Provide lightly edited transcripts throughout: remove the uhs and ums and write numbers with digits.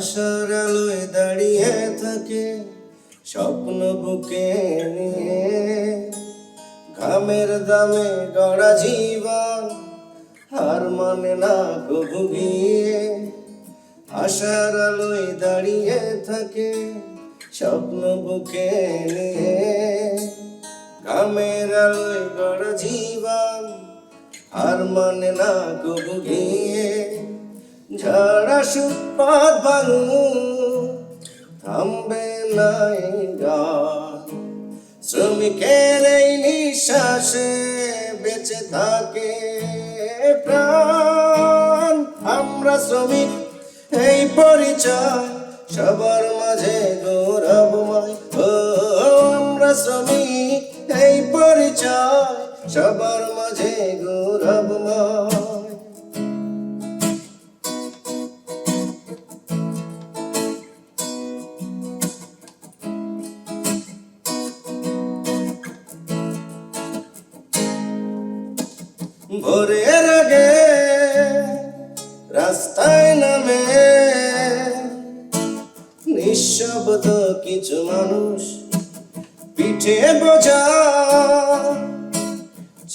আশার আলোয় দাঁড়িয়ে থাকে স্বপ্ন বুকে নিয়ে, ঘামের দামে গড়া জীবন হার মানে না কবু গিয়ে। আশার আলোয় দাঁড়িয়ে থাকে স্বপ্ন বুকে নিয়ে, ঘামের আলোয় গড়া জীবন হার মানে না কবু গিয়ে। ঝড় আসুক পথ ভাঙুক থামবে না এই গান, শ্রমিকের এই নিঃশ্বাসে বেঁচে থাকে প্রাণ। আমরা শ্রমিক এই পরিচয় সবার মাঝে গৌরবময়। ও আমরা শ্রমিক এই পরিচয় সবার মাঝে গৌরবময়। ভোরের আগে রাস্তায় নামে নিঃশব্দ কিছু মানুষ, পিঠে বোঝা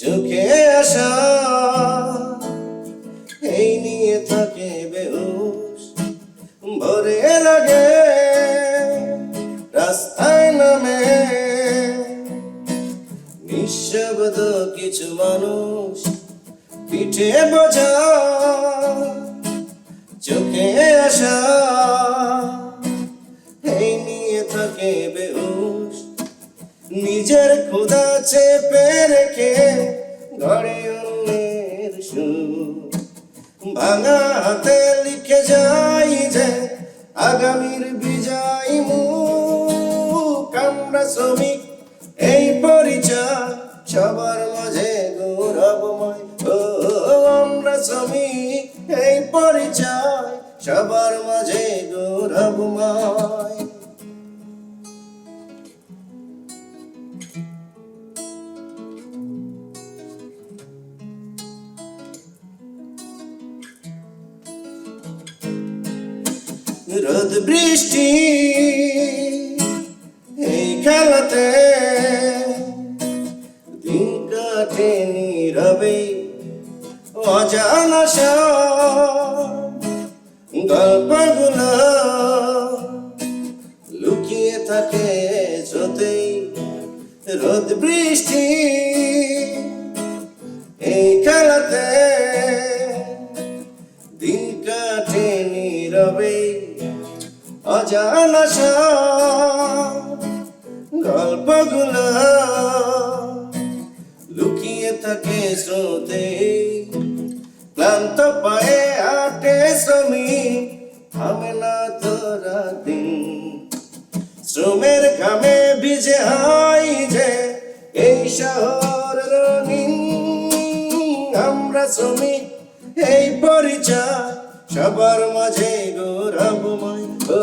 চোখে আসা এই নিয়ে থাকে বেহুশ। ভোরের আগে রাস্তায় নামে নিঃশব্দ কিছু মানুষ, পিঠে বোঝা চোখে আসা এই নিয়ে থাকে বেহুশ। নিজের ক্ষুধা চেপে রেখে ঘরে অন্যের সুখ, ভাঙা হাতে লিখে যাই যে আগামীর বিজয় মুখ। আমরা শ্রমিক এই পরিচয় সবার মাঝে গৌরবময়। ও আমরা শ্রমিক এই পরিচয় সবার মাঝে গৌরবময়। রোদ বৃষ্টি এই খেলাতে দিন কাটে নীরবে, অজানা গল্পগুলো লুকিয়ে থাকে স্রোতেই। রোদ বৃষ্টি এই খেলাতে দিন কাটে নীরবে, অজানা গল্পগুলো লুকিয়ে থাকে স্রোতে। ক্লান্ত পায়ে হাঁটে শ্রমিক, থামে না তোরা দিন। শ্রমের ঘামে ভিজে হয় যে এই শহর রঙিন। আমরা শ্রমিক এই পরিচয় সবার মাঝে গৌরবময়। ও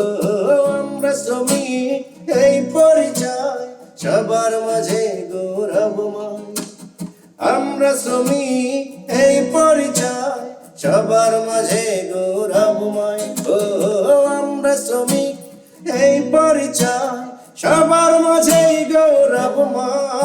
আমরা শ্রমিক এই পরিচয় সবার মাঝে গৌরবময়। আমরা শ্রমিক এই পরিচয় সবার মাঝে গৌরবময়। ও আমরা শ্রমিক এই পরিচয় সবার মাঝে গৌরবময়।